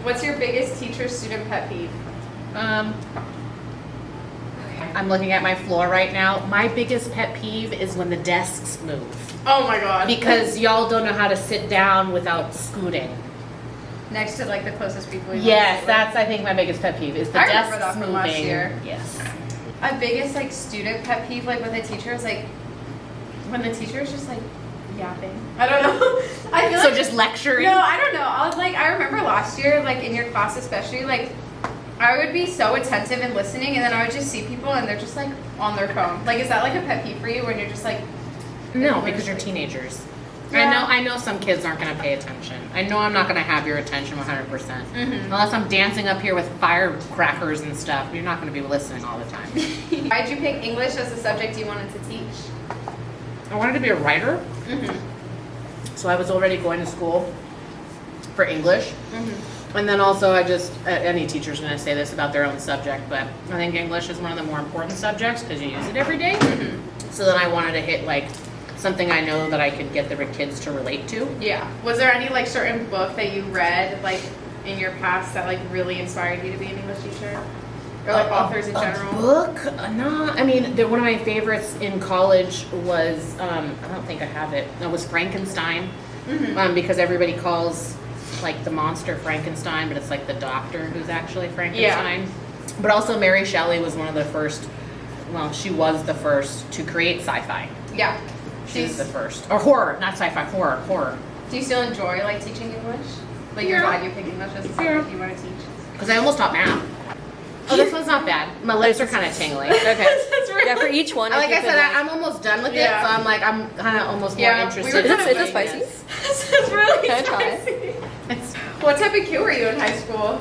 What's your biggest teacher-student pet peeve? I'm looking at my floor right now. My biggest pet peeve is when the desks move. Oh my god. Because y'all don't know how to sit down without scooting. Next to like the closest people you Yes, want that's I think my biggest pet peeve is the I remember desks that from moving. last year. Yes. My biggest like student pet peeve like with a teacher is like when the teacher is just like yapping. I don't know. I feel So like just lecturing? No, I don't know. I remember last year, like in your class especially, like I would be so attentive and listening, and then I would just see people and they're just like on their phone. Like, is that like a pet peeve for you when you're just like? No, because you're teenagers. Yeah. I know some kids aren't going to pay attention. I know I'm not going to have your attention 100%. Mm-hmm. Unless I'm dancing up here with firecrackers and stuff, you're not going to be listening all the time. Why did you pick English as the subject you wanted to teach? I wanted to be a writer, Mm-hmm. so I was already going to school for English. Mm-hmm. And then also any teacher's going to say this about their own subject, but I think English is one of the more important subjects because you use it every day. Mm-hmm. So then I wanted to hit like something I know that I could get the kids to relate to. Yeah. Was there any like certain book that you read like in your past that like really inspired you to be an English teacher? Or like authors in general? A book? No, I mean, one of my favorites in college was, I don't think I have it, it was Frankenstein. Mm-hmm. Because everybody calls like the monster Frankenstein, but it's like the doctor who's actually Frankenstein. Yeah. But also Mary Shelley was one of the first, well, she was the first to create sci-fi. Yeah. She's the first. Or horror, not sci-fi, horror. Do you still enjoy like teaching English? Like you're glad you picked English as a subject you want to teach? Because I almost taught math. Oh, this one's not bad. My lips are kind of tingling. Okay. Yeah, for each one. Like I said, I'm almost done with it, so I'm like, I'm kind of almost more interested. Is it spicy? This is really spicy. What type of kid were you in high school?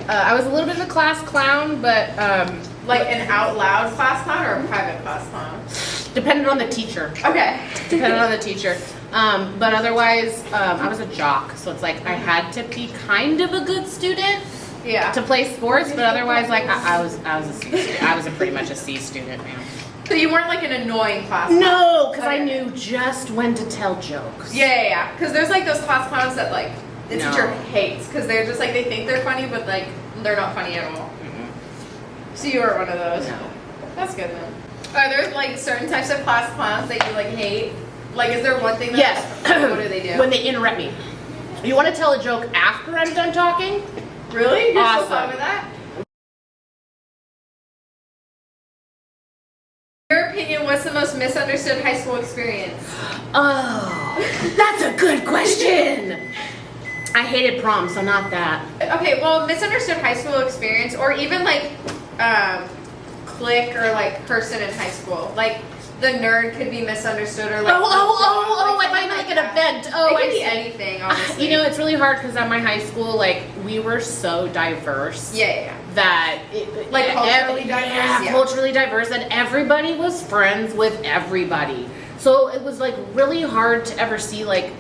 I was a little bit of a class clown, but like an out loud class clown or a private class clown? Depended on the teacher. Okay. Depended on the teacher. But otherwise, I was a jock, so it's like I had to be kind of a good student to play sports, but otherwise, like I was a C student. I was pretty much a C student, man. So you weren't like an annoying class clown? No, because I knew just when to tell jokes. Yeah. Because there's like those class clowns that like the teacher hates because they're just like they think they're funny, but like they're not funny at all. Mm-hmm. So you were one of those? No. That's good then. Are there like certain types of class clowns that you like hate? Like, is there one thing that? Yes. What do they do? When they interrupt me. You want to tell a joke after I'm done talking? Really? You're Awesome. so fun with that? In your opinion, what's the most misunderstood high school experience? Oh, that's a good question. I hated prom, so not that. Okay, well, misunderstood high school experience, or even like clique or like person in high school, like. The nerd could be misunderstood or like. I find like an event. Oh, it could be anything, honestly. You know, it's really hard because at my high school, like we were so diverse. Yeah. That culturally diverse. Yeah, culturally diverse, and everybody was friends with everybody. So it was like really hard to ever see like,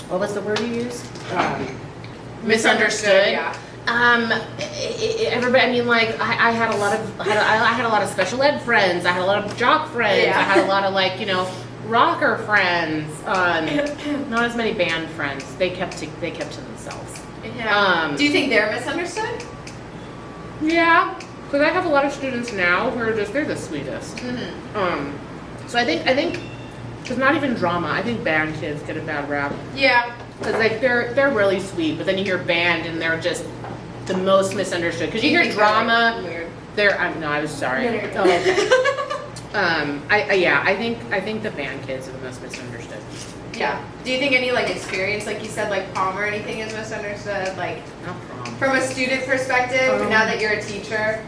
what was the word you used? Misunderstood. Yeah. Everybody. I mean, like I had a lot of special ed friends. I had a lot of jock friends. Yeah. I had a lot of rocker friends. Not as many band friends. They kept to themselves. Yeah. Do you think they're misunderstood? Yeah, because I have a lot of students now who are they're the sweetest. Mm-hmm. So I think it's not even drama. I think band kids get a bad rap. Yeah. Because like they're really sweet, but then you hear band and they're just the most misunderstood. Because you hear drama, weird. I was sorry. No, oh, okay. I think the band kids are the most misunderstood. Yeah. Do you think any like experience, like you said, like prom or anything is misunderstood? Like not prom. From a student perspective, now that you're a teacher.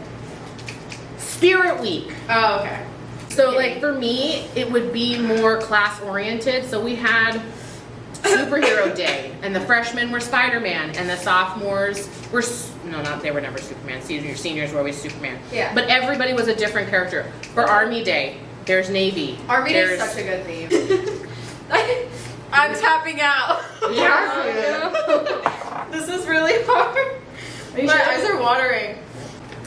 Spirit Week. Oh, okay. So like for me, it would be more class oriented. So we had Superhero Day, and the freshmen were Spider-Man, and the sophomores were they were never Superman. Seniors were always Superman. Yeah. But everybody was a different character. For Army Day, there's Navy. Army Day is such a good theme. I'm tapping out. Yeah. This is really hard. My eyes are watering.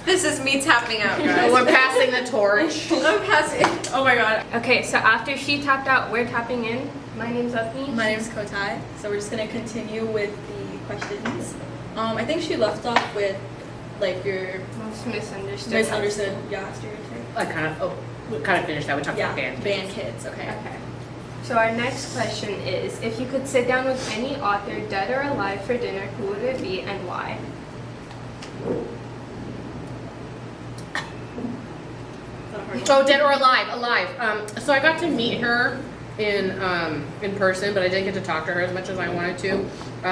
This is me tapping out, guys. We're passing the torch. I'm passing. Oh my god. Okay, so after she tapped out, we're tapping in. My name's Avni. My name's Kothai. So we're just gonna continue with the questions. I think she left off with like your Most misunderstood. misunderstood, stereotype. I kind of finished that. We talked about Band kids. Okay. Okay. So our next question is, if you could sit down with any author, dead or alive, for dinner, who would it be and why? Oh, dead or alive? Alive. So I got to meet her in person, but I didn't get to talk to her as much as I wanted to.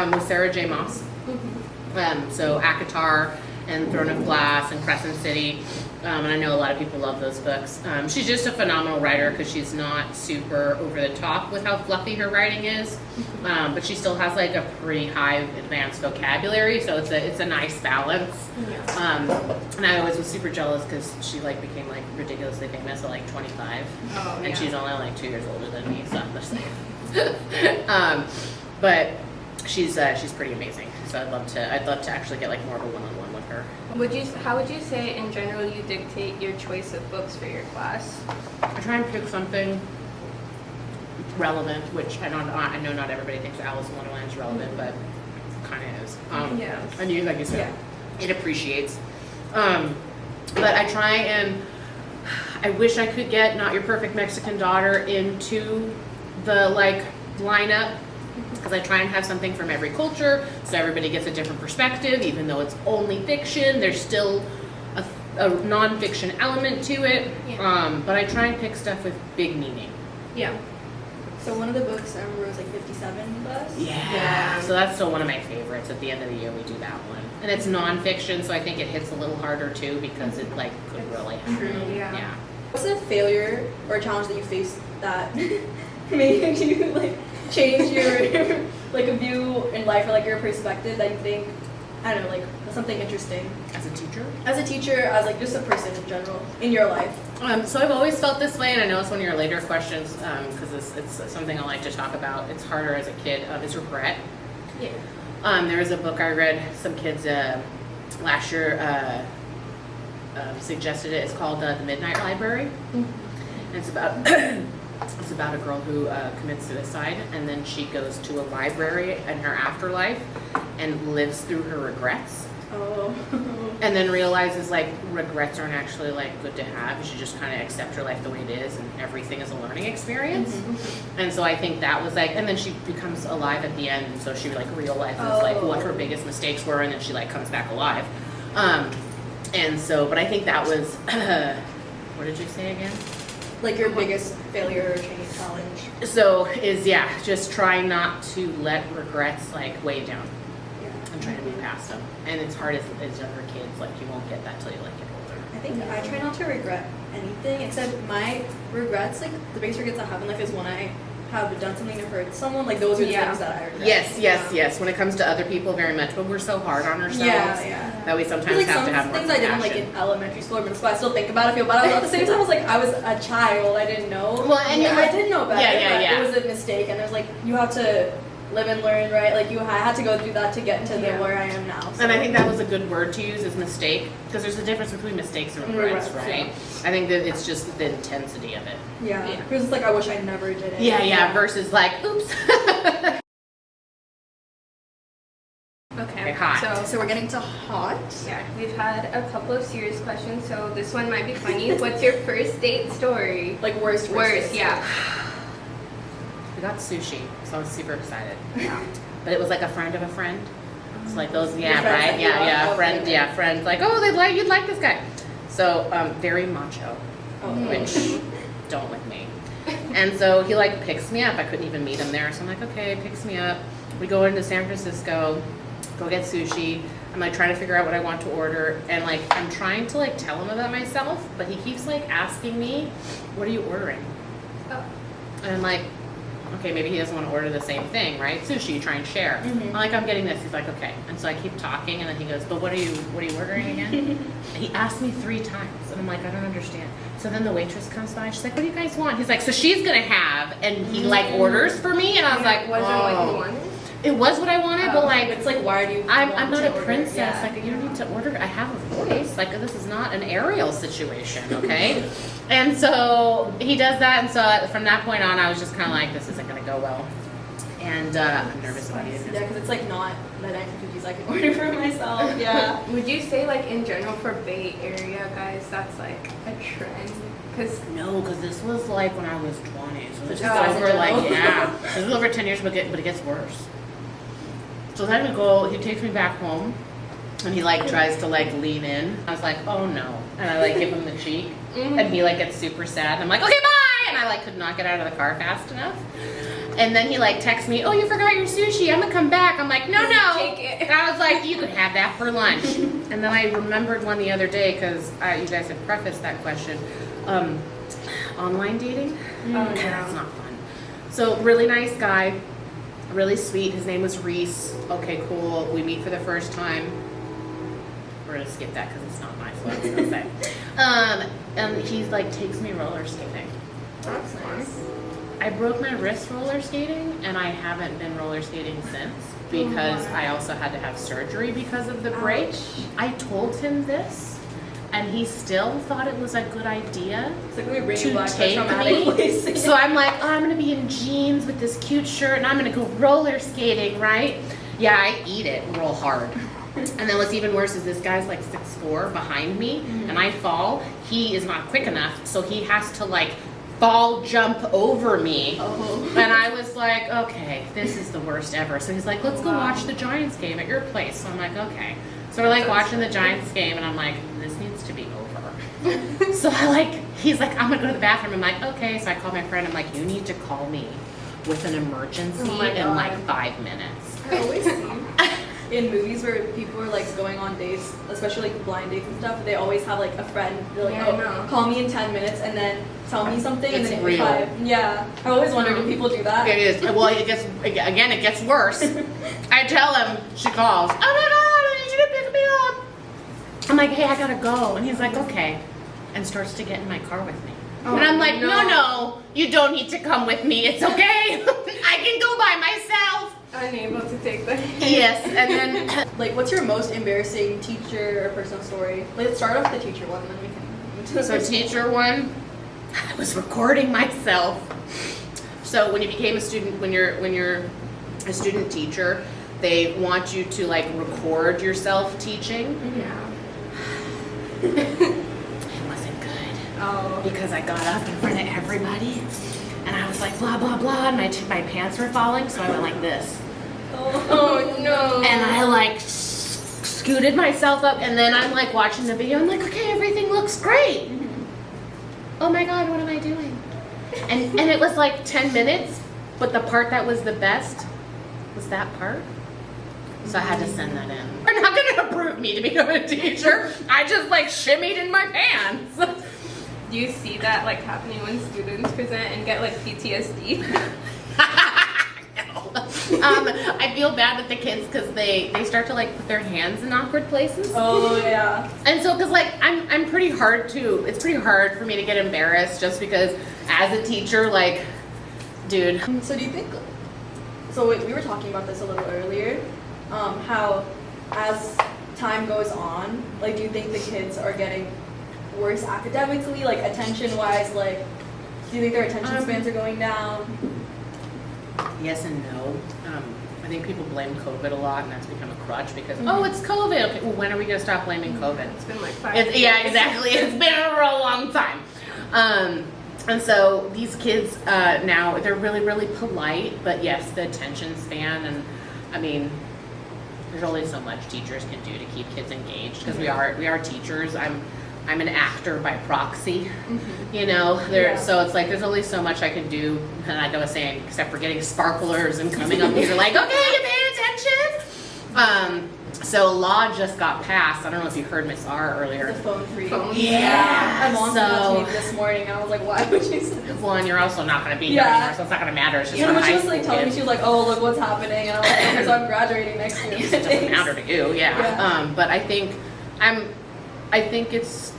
With Sarah J. Maas. So ACOTAR and Throne of Glass and Crescent City. And I know a lot of people love those books. She's just a phenomenal writer because she's not super over the top with how fluffy her writing is, but she still has like a pretty high advanced vocabulary, so it's a nice balance. And I always was super jealous because she like became like ridiculously famous at like 25, and she's only like 2 years older than me, so I'm just like, but she's pretty amazing. So I'd love to actually get like more of a one-on-one with her. How would you say in general you dictate your choice of books for your class? I try and pick something relevant, which I know not everybody thinks Alice in Wonderland is relevant, but it kind of is. And you, like you said, it appreciates. But I try and I wish I could get Not Your Perfect Mexican Daughter into the like lineup, because I try and have something from every culture, so everybody gets a different perspective. Even though it's only fiction, there's still a non-fiction element to it. But I try and pick stuff with big meaning. Yeah. So one of the books I remember was like 57 Bus. Yeah. So that's still one of my favorites. At the end of the year, we do that one, and it's non-fiction, so I think it hits a little harder too because it like could really happen. Yeah. What's a failure or a challenge that you faced that made you like change your like a view in life or like your perspective that you think, I don't know, like something interesting As a teacher? as a teacher, as like just a person in general in your life? So I've always felt this way, and I know it's one of your later questions because it's something I like to talk about. It's harder as a kid, is regret. Yeah. There was a book I read, some kids last year suggested it. It's called The Midnight Library. And it's about it's about a girl who commits suicide, and then she goes to a library in her afterlife and lives through her regrets. Oh. And then realizes like regrets aren't actually like good to have. You should just kind of accept your life the way it is, and everything is a learning experience. And so I think that was like, and then she becomes alive at the end, and so she like realizes like what her biggest mistakes were, and then she like comes back alive. And so, but I think that was what did you say again? Like your biggest failure or change challenge? So is just trying not to let regrets like weigh you down. I'm trying to move past them, and it's hard as younger kids. Like you won't get that till you like get older. I think I try not to regret anything except my regrets. Like the biggest regrets I have in life is when I have done something to hurt someone. Like those are the things that I regret. Yes. When it comes to other people, very much. But we're so hard on ourselves that we sometimes like have some to have more things I did like in elementary school or middle school. I still think about it, feel bad. At the same time, I was like I was a child. I didn't know. Well, and I did know better. Yeah. It was a mistake, and there's like you have to live and learn, right? Like I had to go through that to get to where I am now. So. And I think that was a good word to use, is mistake, because there's a difference between mistakes and regrets, right? I think that it's just the intensity of it. Yeah. Because it's like I wish I never did it. Yeah. Versus like, oops. Okay. Hot. So we're getting to hot. Yeah, we've had a couple of serious questions, so this one might be funny. What's your first date story? Like worst. Yeah. We got sushi, so I was super excited. But it was like a friend of a friend. It's like those, friends. Like, oh, you'd like this guy. So, very macho, which don't with me. And so he like picks me up. I couldn't even meet him there, so I'm like, okay, picks me up. We go into San Francisco, go get sushi. I'm like trying to figure out what I want to order, and like I'm trying to like tell him about myself, but he keeps like asking me, "What are you ordering?" And I'm like, okay, maybe he doesn't want to order the same thing, right? Sushi, try and share. I'm like, I'm getting this. He's like, okay. And so I keep talking, and then he goes, but what are you ordering again? And he asked me 3 times, and I'm like, I don't understand. So then the waitress comes by, and she's like, what do you guys want? He's like, so she's gonna have, and he like orders for me, and I was like, wasn't what you wanted? It was what I wanted, but like, it's like, why do you? I'm want not to a order? princess. Yeah. Like, you don't need to order. I have a voice. Like, this is not an Ariel situation, okay? And so he does that, and so from that point on, I was just kind of like, this isn't going to go well. And I'm nervous about it. Yeah, because it's like not the 1950s I can order for myself. Yeah. Would you say like in general for Bay Area guys, that's like a trend? Because No, because this was like when I was 20, so this is Oh, over no. like, yeah. This is over 10 years, but it gets worse. So then he takes me back home, and he like tries to like lean in. I was like, oh no. And I like give him the cheek, and he like gets super sad. And I'm like, okay, bye! And I like could not get out of the car fast enough. And then he like texts me, oh, you forgot your sushi. I'm gonna come back. I'm like, no. Take it. And I was like, you could have that for lunch. And then I remembered one the other day, because you guys had prefaced that question. Online dating? That's not fun. So really nice guy, really sweet. His name was Reese. Okay, cool. We meet for the first time. We're gonna skip that because it's not nice. What I was gonna say. And he's like takes me roller skating. That's nice. I broke my wrist roller skating, and I haven't been roller skating since because I also had to have surgery because of the break. I told him this, and he still thought it was a good idea It's like we bring to back take traumatic me. places. So I'm like, oh, I'm gonna be in jeans with this cute shirt, and I'm gonna go roller skating, right? Yeah, I eat it real hard. And then what's even worse is this guy's like 6'4" behind me, and I fall. He is not quick enough, so he has to like fall jump over me. And I was like, okay, this is the worst ever. So he's like, let's go watch the Giants game at your place. So I'm like, okay. So we're like watching the Giants game, and I'm like, this needs to be over. So he's like, I'm gonna go to the bathroom. I'm like, okay. So I call my friend. I'm like, you need to call me with an emergency in like 5 minutes. I always see in movies where people are like going on dates, especially like blind dates and stuff, they always have like a friend. They're like, Yeah, I know. call me in 10 minutes and then tell me something. It's and then real. Yeah. I always wondered, do people do that? It is. Well, it gets worse. I tell him, she calls, oh my God, I need you to pick me up. I'm like, hey, I gotta go. And he's like, okay. And starts to get in my car with me. And I'm like, no, you don't need to come with me. It's okay. I can go by myself. unable to take the Yes, and then Like, what's your most embarrassing teacher or personal story? Let's start off the teacher one, and then we can move to the so personal teacher one, I was recording myself. So when you became a student, when you're a student teacher, they want you to like record yourself teaching. Yeah. It wasn't good. Oh. Because I got up in front of everybody and I was like blah blah blah, and my pants were falling, so I went like this. Oh no. And I like scooted myself up, and then I'm like watching the video. I'm like, okay, everything looks great. Oh my God, what am I doing? And it was like 10 minutes, but the part that was the best was that part. So I had to send that in. They're not gonna approve me to become a teacher. I just like shimmied in my pants. Do you see that like happening when students present and get like PTSD? I feel bad with the kids because they start to like put their hands in awkward places. Oh yeah. And so, because like I'm pretty hard to, it's pretty hard for me to get embarrassed just because as a teacher, like, dude. So do you think? So we were talking about this a little earlier. How as time goes on, like, do you think the kids are getting worse academically, like attention-wise? Like, do you think their attention spans are going down? Yes and no. I think people blame COVID a lot, and that's become a crutch because, oh, it's COVID. Okay, well, when are we going to stop blaming COVID? It's been like 5 It's, years. yeah, exactly. It's been a real long time. And so these kids now, they're really, really polite, but yes, the attention span, and I mean, there's only so much teachers can do to keep kids engaged because we are teachers. I'm an actor by proxy, you know. So it's like there's only so much I can do, and like I was saying, except for getting sparklers and coming up here like, okay, you paying attention. So law just got passed. I don't know if you heard Miss R earlier. The phone free. Yeah. My mom said that to me this morning, and I was like, why would you say that? Well, and you're also not going to be here Yeah. anymore, so it's not going to matter. It's just You know, for when she high was like school telling me, kids. she was like, oh, look what's happening, and I was like, okay, so I'm graduating next year. It doesn't matter to you, yeah. Yeah. But I think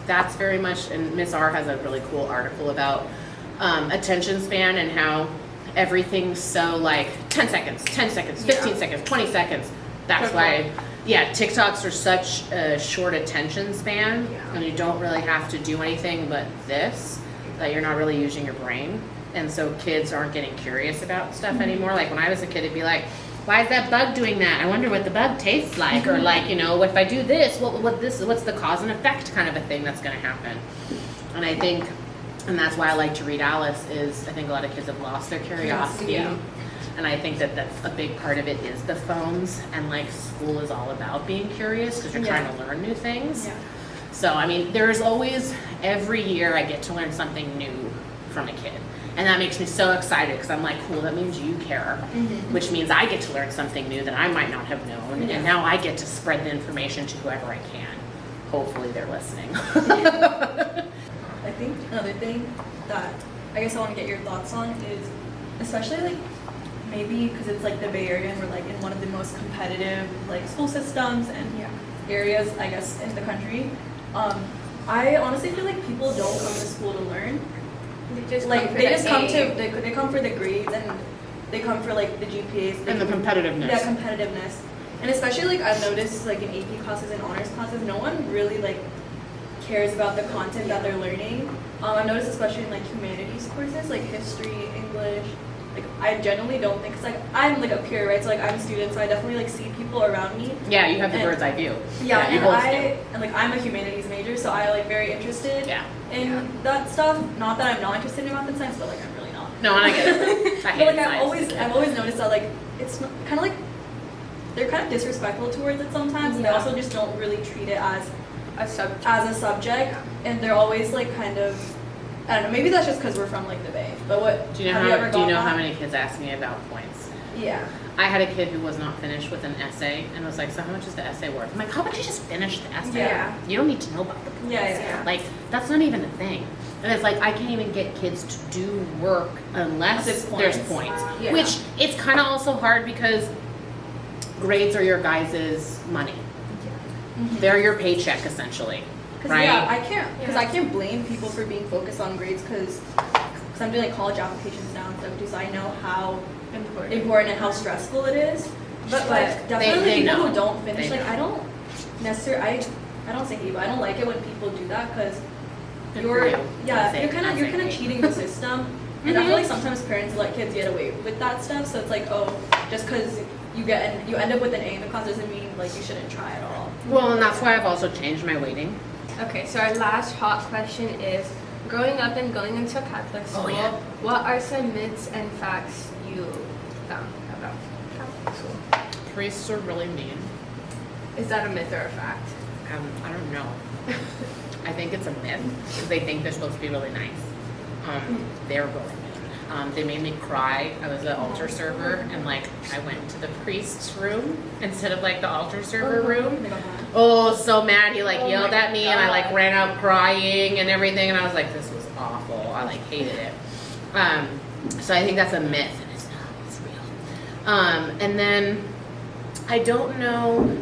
that's very much, and Miss R has a really cool article about attention span and how everything's so like 10 seconds, 10 seconds, 15 seconds, 20 seconds. That's why, TikToks are such a short attention span, and you don't really have to do anything but this, that you're not really using your brain. And so kids aren't getting curious about stuff anymore. Like when I was a kid, it'd be like, why is that bug doing that? I wonder what the bug tastes like. Or like, if I do this, what's the cause and effect kind of a thing that's going to happen? And I think, and that's why I like to read Alice, is I think a lot of kids have lost their curiosity. Yeah. And I think that that's a big part of it is the phones, and like school is all about being curious because you're trying to learn new things. Yeah. So, I mean, there's always, every year I get to learn something new from a kid. And that makes me so excited because I'm like, cool, that means you care, which means I get to learn something new that I might not have known. And now I get to spread the information to whoever I can. Hopefully they're listening. I think another thing that I guess I want to get your thoughts on is, especially like maybe because it's like the Bay Area and we're like in one of the most competitive like school systems and areas I guess in the country. I honestly feel like people don't come to school to learn. They come for the grades and they come for like the GPAs and the competitiveness. Yeah, competitiveness. And especially like I've noticed like in AP classes and honors classes, no one really like cares about the content that they're learning. I've noticed especially in like humanities courses like history, English. Like I generally don't think, cause like I'm like a peer, right? So like I'm a student, so I definitely like see people around me. Yeah, you have the bird's eye view. Yeah, and like I'm a humanities major, so I like very interested in that stuff. Not that I'm not interested in math and science, but like I'm really not. No, and I get it. I hate but like science. I've always noticed that like it's kind of like they're kind of disrespectful towards it sometimes, and they also just don't really treat it as a subject, and they're always like kind of. I don't know, maybe that's just because we're from like the Bay. But what do you know how many kids ask me about points? Yeah. I had a kid who was not finished with an essay and was like, so how much is the essay worth? I'm like, how about you just finish the essay? Yeah. You don't need to know about the points. Yeah. Like, that's not even a thing. And it's like, I can't even get kids to do work unless there's points. Yeah. Which, it's kind of also hard because grades are your guys' money. They're your paycheck, essentially. Right? Yeah, I can't blame people for being focused on grades because I'm doing like college applications now and stuff too, so I know how important and how stressful it is. But like definitely people who don't finish, like I don't necessarily, I don't say evil. I don't like it when people do that because you're kind of cheating the system. And I feel like sometimes parents let kids get away with that stuff. So it's like, oh, just because you end up with an A in the class doesn't mean like you shouldn't try at all. Well, and that's why I've also changed my weighting. Okay, so our last hot question is, growing up and going into a Catholic school, what are some myths and facts you found about Catholic school? Priests are really mean. Is that a myth or a fact? I don't know. I think it's a myth because they think they're supposed to be really nice. They're really mean. They made me cry. I was an altar server, and like I went to the priest's room instead of like the altar server room. Oh, so mad. He like yelled at me, and I like ran out crying and everything, and I was like, this was awful. I like hated it. So I think that's a myth, and it's not. It's real. And then I don't know.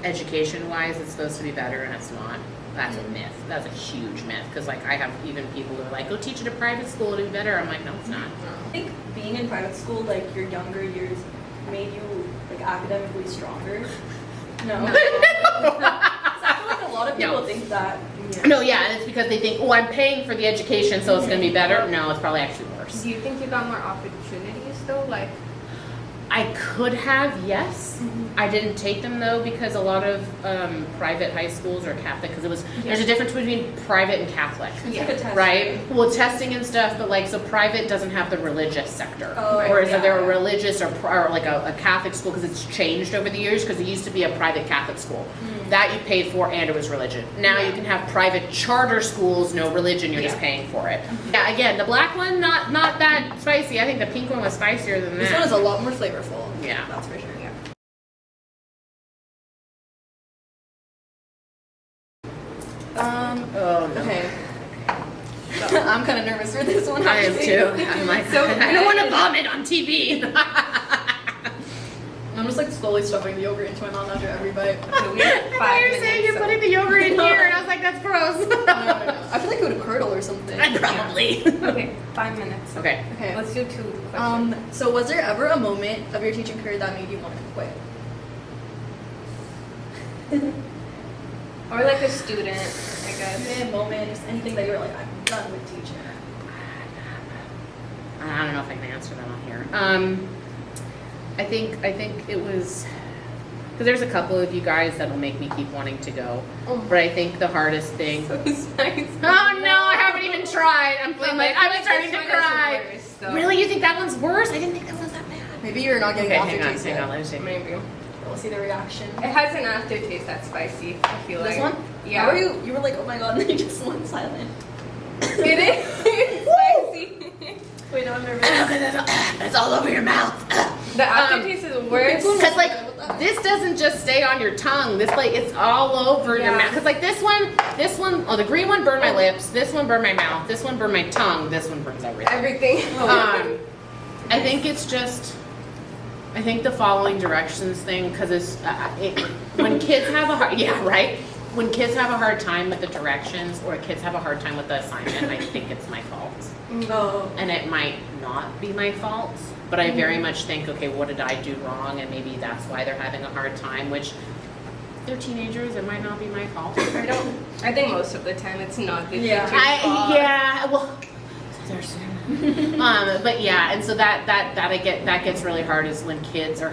Education-wise, it's supposed to be better, and it's not. That's a myth. That's a huge myth. Because like I have even people who are like, go teach at a private school to be better. I'm like, no, it's not. I think being in private school, like your younger years, made you like academically stronger. No. So I feel like a lot of people think that. No, and it's because they think, oh, I'm paying for the education, so it's going to be better. No, it's probably actually worse. Do you think you got more opportunities though? Like, I could have, yes. I didn't take them though because a lot of private high schools are Catholic because there's a difference between private and Catholic, right? Well, testing and stuff, but like so private doesn't have the religious sector, whereas if they're a religious or like a Catholic school because it's changed over the years because it used to be a private Catholic school that you paid for and it was religion. Now you can have private charter schools, no religion, you're just paying for it. Yeah, again, the black one not that spicy. I think the pink one was spicier than that. This one is a lot more flavorful. Yeah, that's for sure. Oh no. Okay. I'm kind of nervous for this one. I am too. I'm like, I don't want to vomit on TV. I'm just like slowly stuffing the yogurt into my mouth after every bite. Okay, we have 5 You're minutes. saying you're so- putting the yogurt in here, and I was like, that's gross. No. I feel like it would curdle or something. Probably. Okay, 5 minutes. Okay. Okay. Let's do 2 questions. So was there ever a moment of your teaching career that made you want to quit? Or like a student, I guess. A moment, just anything that you were like, I'm done with teaching. I don't know if I can answer that on here. I think it was because there's a couple of you guys that'll make me keep wanting to go. Oh. But I think the hardest thing. So nice. Oh no, I haven't even tried. I'm starting to cry. Really, you think that one's worse? I didn't think that was that bad. Maybe you're not getting Okay, the aftertaste hang on, yet. let me see. Maybe. We'll see the reaction. It has an aftertaste that's spicy, I feel This like. one? Yeah. How are you? You were like, oh my god, and then you just went silent. It is spicy. Wait, no, I'm nervous. It's all over your mouth. The aftertaste is worse. Because like this doesn't just stay on your tongue. This like it's all over your Yeah. mouth. Because like this one, oh the green one burned my lips. This one burned my mouth. This one burned my tongue. This one burns everything. Everything. I think it's just. I think the following directions thing because when kids have a hard when kids have a hard time with the directions or kids have a hard time with the assignment, I think it's my fault. Oh. And it might not be my fault, but I very much think, okay, what did I do wrong? And maybe that's why they're having a hard time, which they're teenagers, it might not be my fault. I think most of the time it's not the Yeah. teacher's fault. Well, they're soon. But yeah, and so that gets really hard is when kids are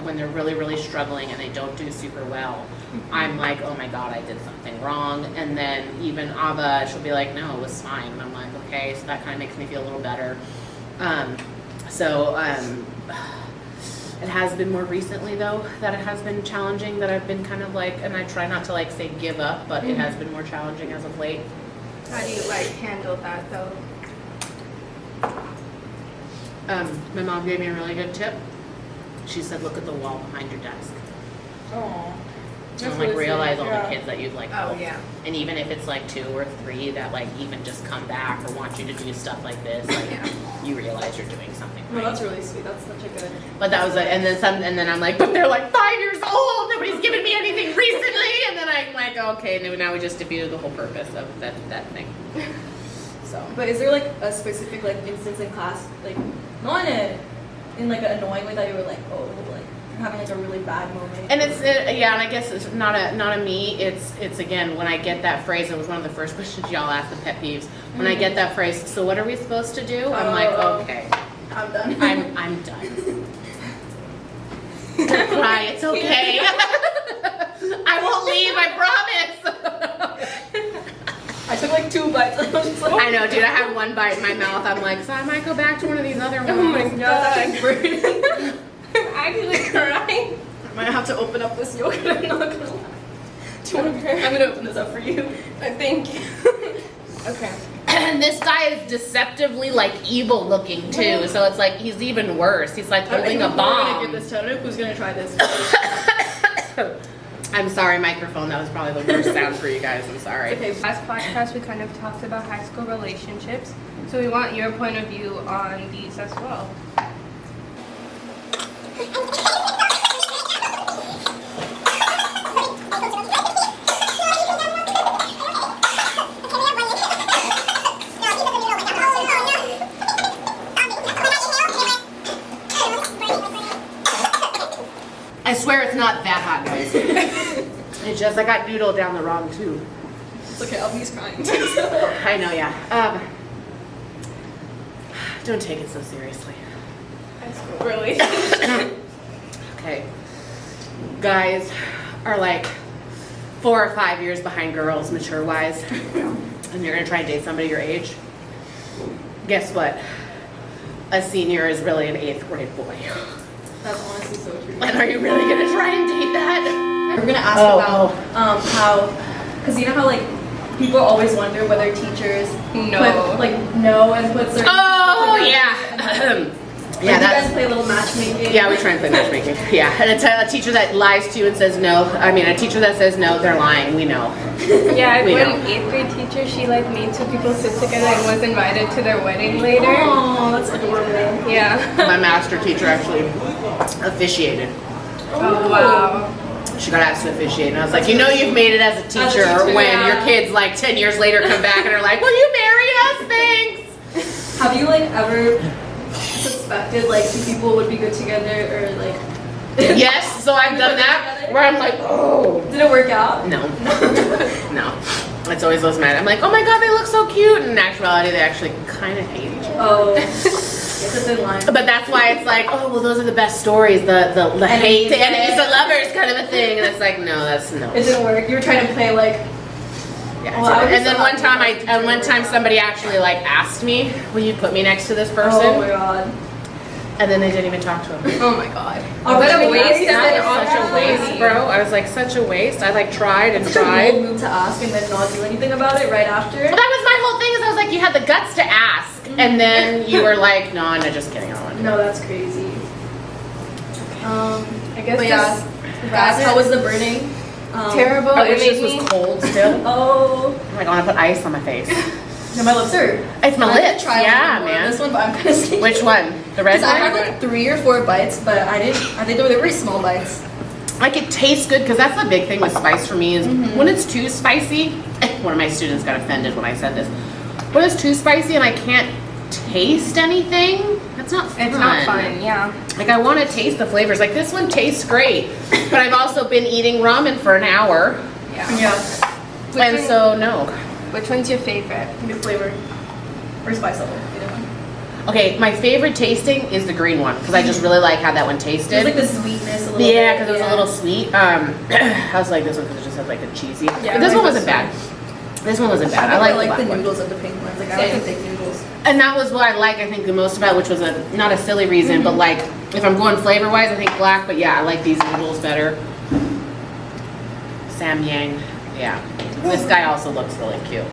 when they're really struggling and they don't do super well. I'm like, oh my god, I did something wrong. And then even Ava, she'll be like, no, it was fine. And I'm like, okay, so that kind of makes me feel a little better. It has been more recently though that it has been challenging that I've been kind of like, and I try not to like say give up, but it has been more challenging as of late. How do you like handle that though? My mom gave me a really good tip. She said, look at the wall behind your desk. Oh. And like realize all the kids that you've like Oh helped. yeah. And even if it's like 2 or 3 that like even just come back or want you to do stuff like this, like you realize you're doing something No, right. that's really sweet. That's such a good. But that was and then I'm like, but they're like 5 years old. Nobody's given me anything recently. And then I'm like, okay, now we just defeated the whole purpose of that thing. So. But is there like a specific like instance in class, like not in like an annoying way that you were like, oh, like you're having like a really bad moment? And and I guess it's not a me. It's again when I get that phrase. It was one of the first questions y'all asked, the pet peeves. When I get that phrase, so what are we supposed to do? I'm like, okay, I'm done. I'm done. Don't cry. It's okay. I won't leave. I promise. I took like 2 bites. I was just like, I know, dude. I had 1 bite in my mouth. I'm like, so I might go back to one of these other ones. Oh my yeah, it's god. actually burning. I'm actually crying. I might have to open up this yogurt. I'm not gonna lie. Do you want to? I'm gonna open this up for you. Thank you. Okay. And this guy is deceptively like evil looking too. So it's like he's even worse. He's like holding a I'm gonna bomb. give this to. I don't know who's gonna try this. I'm sorry, microphone. That was probably the worst sound for you guys. I'm sorry. Okay. Last podcast we kind of talked about high school relationships, so we want your point of view on these as well. I swear it's not that hot, guys. It's just I got noodle down the wrong tube. It's okay. Avni's crying. I know, yeah. Don't take it so seriously. High school relationships. Okay. Guys are like 4 or 5 years behind girls, mature-wise. And you're gonna try and date somebody your age. Guess what? A senior is really an 8th grade boy. That's honestly so true. And are you really gonna try and date that? We're gonna ask about how, because you know how like people always wonder whether teachers no and put certain. Oh yeah. Like, Yeah, you guys that's. play a little matchmaking. Yeah, we try and play matchmaking. Yeah, and a teacher that lies to you and says no. I mean, a teacher that says no, they're lying. We know. Yeah, I We had know. one 8th grade teacher. She like made 2 people sit together and was invited to their wedding later. Oh, that's adorable. Yeah. My master teacher actually officiated. Oh wow. She got asked to officiate, and I was like, you know, you've made it as a teacher, when yeah. your kids like 10 years later come back and are like, will you marry us? Thanks. Have you like ever suspected like two people would be good together or like? Yes, so I've done that where I'm like, oh. Did it work out? No. No. It's always those men. I'm like, oh my god, they look so cute. And in actuality, they actually kind of hate each other. Oh, it's a thin line. But that's why it's like, oh, well, those are the best stories. The hate to enemies to lovers kind of a thing. And it's like, no, that's no. It didn't work. You were trying to play like. Yeah, Well, I would and then so one happy time, if one time somebody actually like asked me, will you put me next to this person? Oh my god. And then they didn't even talk to him. Oh my god. Oh, What a really? waste of That an was such a waste, opportunity. bro. I was like, such a waste. I like tried and It's such a tried. bold move to ask and then not do anything about it right after. Well, that was my whole thing. Is I was like, you had the guts to ask, and then you were like, no, I'm not just kidding. I don't want to. No, that's crazy. I guess But yeah, guys, how was the burning? Terrible. I It wish made this me. was cold still. Oh, Like, I want to put ice on my face. no, my lips are. It's my I didn't lips. try Yeah, more man. This one, but I'm kind of scared. Which one? The red Because I had one? like 3 or 4 bites, but I think they were very small bites. Like it tastes good because that's the big thing with spice for me is when it's too spicy. One of my students got offended when I said this. When it's too spicy and I can't taste anything, that's not fun. It's not fun. Yeah. Like I want to taste the flavors. Like this one tastes great, but I've also been eating ramen for an hour, Yeah. and so no. Which one's your favorite? Good flavor. Or spice level. Either one. Okay, my favorite tasting is the green one because I just really like how that one tasted. There's like the sweetness a little Yeah, bit. because it was a little sweet. I was like this one because it just has like a cheesy. Yeah, but this I one like wasn't this bad. This one wasn't bad. I like like the black one. noodles of the pink ones. Like I like the thick noodles. And that was what I like. I think the most about, which was a not a silly reason, but like if I'm going flavor wise, I think black. But yeah, I like these noodles better. Samyang. Yeah. This guy also looks really cute.